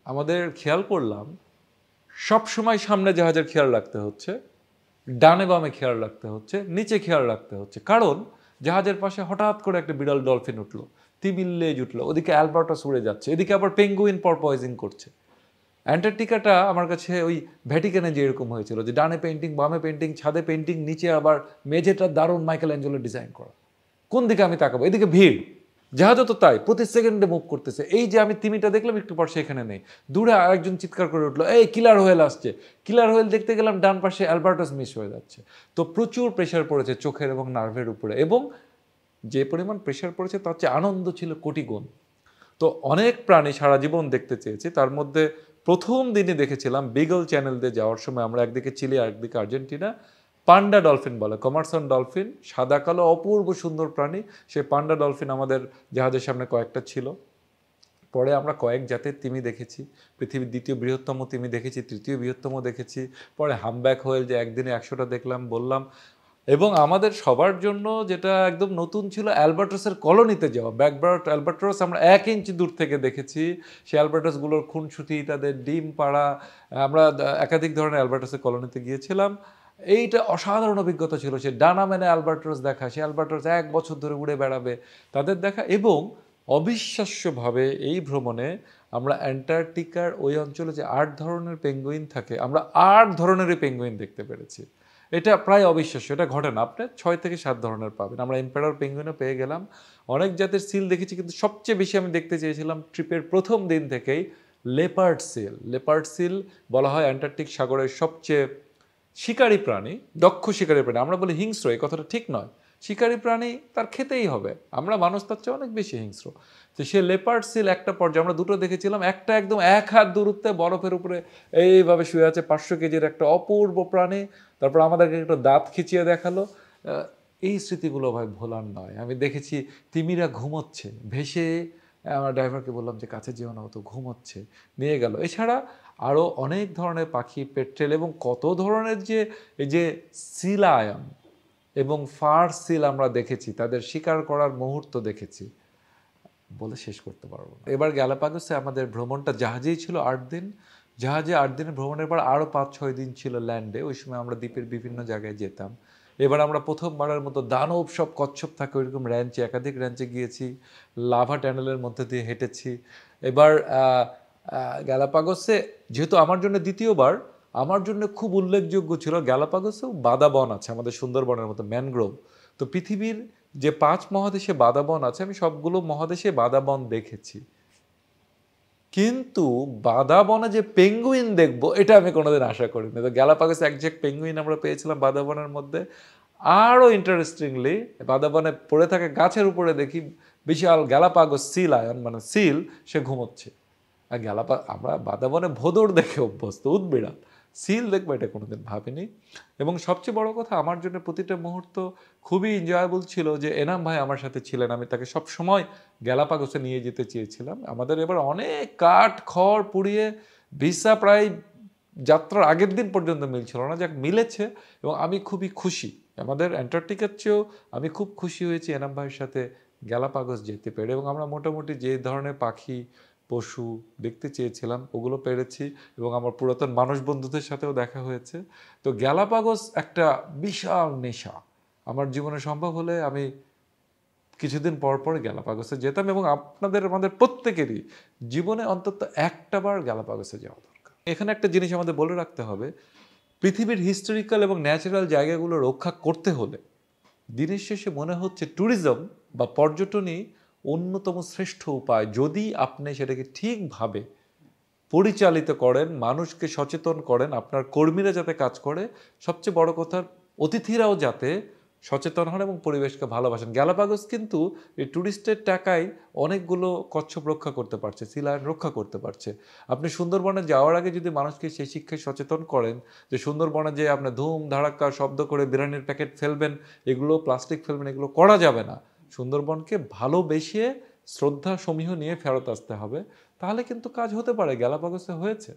আমাদের খেয়াল করলাম সব সময় সামনে জাহাজের খেয়াল রাখতে হচ্ছে, ডানে বামে খেয়াল রাখতে হচ্ছে, নিচে খেয়াল রাখতে হচ্ছে, কারণ জাহাজের পাশে হঠাৎ করে একটা বিড়াল ডলফিন উঠলো, তিমির লেজ উঠলো, ওদিকে অ্যালবার্টাস উড়ে যাচ্ছে, এদিকে আবার পেঙ্গুইন পরপয়জিং করছে। অ্যান্টার্কটিকাটা আমার কাছে ওই ভ্যাটিকানে যে এরকম হয়েছিল, যে ডানে পেন্টিং, বামে পেন্টিং, ছাদে পেন্টিং, নিচে আবার মেঝেটা দারুণ মাইকেল অ্যাঞ্জেলো ডিজাইন করা। কোন দিকে আমি তাকাবো? এদিকে ভিড়, জাহাজও তো তাই, প্রতি সেকেন্ডে মুভ করতেছে। এই যে আমি তিমিটা দেখলাম, একটু পর সেখানে নেই, দূরে আরেকজন চিৎকার করে উঠলো, এই কিলার হোয়েল আসছে। কিলার হোয়েল দেখতে গেলাম, ডান পাশে অ্যালবার্টাস মিস হয়ে যাচ্ছে। তো প্রচুর প্রেশার পড়েছে চোখের এবং নার্ভের উপরে, এবং যে পরিমাণ প্রেশার পড়েছে তার চেয়ে আনন্দ ছিল কোটিগুণ। তো অনেক প্রাণী সারা জীবন দেখতে চেয়েছি, তার মধ্যে প্রথম দিনই দেখেছিলাম বিগল চ্যানেল দিয়ে যাওয়ার সময়, আমরা একদিকে চিলি আর একদিকে আর্জেন্টিনা, পান্ডা ডলফিন বলে, কমারসন ডলফিন, সাদা কালো অপূর্ব সুন্দর প্রাণী। সেই পান্ডা ডলফিন আমাদের জাহাজের সামনে কয়েকটা ছিল। পরে আমরা কয়েক জাতের তিমি দেখেছি, পৃথিবীর দ্বিতীয় বৃহত্তম তিমি দেখেছি, তৃতীয় বৃহত্তম দেখেছি। পরে হামব্যাক হোয়েল, যে একদিনে 100টা দেখলাম বললাম। এবং আমাদের সবার জন্য যেটা একদম নতুন ছিল, অ্যালবার্টাসের কলোনিতে যাওয়া। ব্যাকবার্ড অ্যালবার্টাস আমরা 1 ইঞ্চি দূর থেকে দেখেছি। সেই অ্যালবার্টাসগুলোর খুনসুটি, তাদের ডিম পাড়া, আমরা একাধিক ধরনের অ্যালবার্টাসের কলোনিতে গিয়েছিলাম। এইটা অসাধারণ অভিজ্ঞতা ছিল। সে ডানা মেনে অ্যালবার্টাস দেখা, সে অ্যালবার্টাস 1 বছর ধরে উড়ে বেড়াবে, তাদের দেখা। এবং অবিশ্বাস্যভাবে এই ভ্রমণে আমরা অ্যান্টার্কটিকার ওই অঞ্চলে যে 8 ধরনের পেঙ্গুইন থাকে, আমরা 8 ধরনেরই পেঙ্গুইন দেখতে পেরেছি। এটা প্রায় অবিশ্বাস্য, এটা ঘটে না। আপনি 6 থেকে 7 ধরনের পাবেন। আমরা এম্পারার পেঙ্গুইনও পেয়ে গেলাম, অনেক জাতের সিল দেখেছি, কিন্তু সবচেয়ে বেশি আমি দেখতে চেয়েছিলাম ট্রিপের প্রথম দিন থেকেই লেপার্ড সিল। লেপার্ড সিল বলা হয় অ্যান্টার্কটিক সাগরের সবচেয়ে শিকারী প্রাণী, দক্ষ শিকারী প্রাণী। আমরা বলি হিংস্র, এই কথাটা ঠিক নয়। শিকারী প্রাণী তার খেতেই হবে, আমরা মানুষ তার চেয়ে অনেক বেশি হিংস্র। তো সে লেপার্ড সিল একটা পর্যায়ে আমরা দুটো দেখেছিলাম, একটা একদম 1 হাত দূরত্বে বরফের উপরে এইভাবে শুয়ে আছে, 500 কেজির একটা অপূর্ব প্রাণী। তারপর আমাদেরকে একটু দাঁত খিচিয়ে দেখালো। এই স্মৃতিগুলো ভাই ভোলার নয়। আমি দেখেছি তিমিরা ঘুমোচ্ছে ভেসে, আমার ড্রাইভারকে বললাম যে কাছে যেও না, তো ঘুমোচ্ছে, নিয়ে গেল। এছাড়া আরও অনেক ধরনের পাখি, পেট্রেল, এবং কত ধরনের যে এই যে সিলায়ন এবং ফার সিল আমরা দেখেছি, তাদের শিকার করার মুহূর্ত দেখেছি, বলে শেষ করতে পারবো না। এবার গ্যালাপাগোসে আমাদের ভ্রমণটা জাহাজেই ছিল 8 দিন। জাহাজে 8 দিনের ভ্রমণের পর আরও 5-6 দিন ছিল ল্যান্ডে। ওই সময় আমরা দ্বীপের বিভিন্ন জায়গায় যেতাম। এবার আমরা প্রথমবারের মতো দানব সব কচ্ছপ থাকে ওইরকম র্যাঞ্চে, একাধিক র্যাঞ্চে গিয়েছি, লাভা ট্যানেলের মধ্যে দিয়ে হেঁটেছি। এবার গ্যালাপাগোসে যেহেতু আমার জন্য দ্বিতীয়বার, আমার জন্য খুব উল্লেখযোগ্য ছিল, গ্যালাপাগোসেও বাদাবন আছে আমাদের সুন্দরবনের মতো, ম্যানগ্রোভ। তো পৃথিবীর যে 5 মহাদেশে বাদাবন আছে, আমি সবগুলো মহাদেশে বাদাবন দেখেছি, কিন্তু বাদাবনে যে পেঙ্গুইন দেখবো এটা আমি কোনোদিন আশা করিনি। তো গ্যালাপাগোস একজ্যাক্ট পেঙ্গুইন আমরা পেয়েছিলাম বাদাবনের মধ্যে। আরও ইন্টারেস্টিংলি, বাদাবনে পড়ে থাকা গাছের উপরে দেখি বিশাল গ্যালাপাগোস সিল আয়ন, মানে সিল, সে ঘুমোচ্ছে। আর আমরা বাদাবনে ভোঁদড় দেখে অভ্যস্ত, উদবিড়াল, সিল দেখবো এটা কোনোদিন ভাবিনি। এবং সবচেয়ে বড় কথা, আমার জন্য প্রতিটা মুহূর্ত খুবই এনজয়েবল ছিল যে এনাম ভাই আমার সাথে ছিলেন। আমি তাকে সব সময় গ্যালাপাগোসে নিয়ে যেতে চেয়েছিলাম। আমাদের এবার অনেক কাঠ খড় পুড়িয়ে ভিসা প্রায় যাত্রার আগের দিন পর্যন্ত মিলছিল না, যাক মিলেছে, এবং আমি খুবই খুশি। আমাদের অ্যান্টার্কটিকার চেয়েও আমি খুব খুশি হয়েছি এনাম ভাইয়ের সাথে গ্যালাপাগোস যেতে পেরে। এবং আমরা মোটামুটি যে ধরনের পাখি পশু দেখতে চেয়েছিলাম ওগুলো পেরেছি, এবং আমার পুরাতন মানুষ বন্ধুদের সাথেও দেখা হয়েছে। তো গ্যালাপাগোস একটা বিশাল নেশা। আমার জীবনে সম্ভব হলে আমি কিছুদিন পর পর গ্যালাপাগোসে যেতাম, এবং আমাদের প্রত্যেকেরই জীবনে অন্তত একটাবার গ্যালাপাগোসে যাওয়া দরকার। এখানে একটা জিনিস আমাদের বলে রাখতে হবে, পৃথিবীর হিস্টোরিক্যাল এবং ন্যাচারাল জায়গাগুলো রক্ষা করতে হলে দিনের শেষে মনে হচ্ছে ট্যুরিজম বা পর্যটনই অন্যতম শ্রেষ্ঠ উপায়, যদি আপনি সেটাকে ঠিকভাবে পরিচালিত করেন, মানুষকে সচেতন করেন, আপনার কর্মীরা যাতে কাজ করে, সবচেয়ে বড় কথা অতিথিরাও যাতে সচেতন হন এবং পরিবেশকে ভালোবাসেন। গ্যালাপাগোস কিন্তু এই ট্যুরিস্টের টাকায় অনেকগুলো কচ্ছপ রক্ষা করতে পারছে, সিলায়ন রক্ষা করতে পারছে। আপনি সুন্দরবনে যাওয়ার আগে যদি মানুষকে সেই শিক্ষায় সচেতন করেন যে সুন্দরবনে যে আপনি ধুম ধাড়াক্কা শব্দ করে বিরিয়ানির প্যাকেট ফেলবেন, এগুলো প্লাস্টিক ফেলবেন, এগুলো করা যাবে না। সুন্দরবনকে ভালোবেসে শ্রদ্ধা সমীহ নিয়ে ফেরত আসতে হবে, তাহলে কিন্তু কাজ হতে পারে। গ্যালাপাগোসে হয়েছে।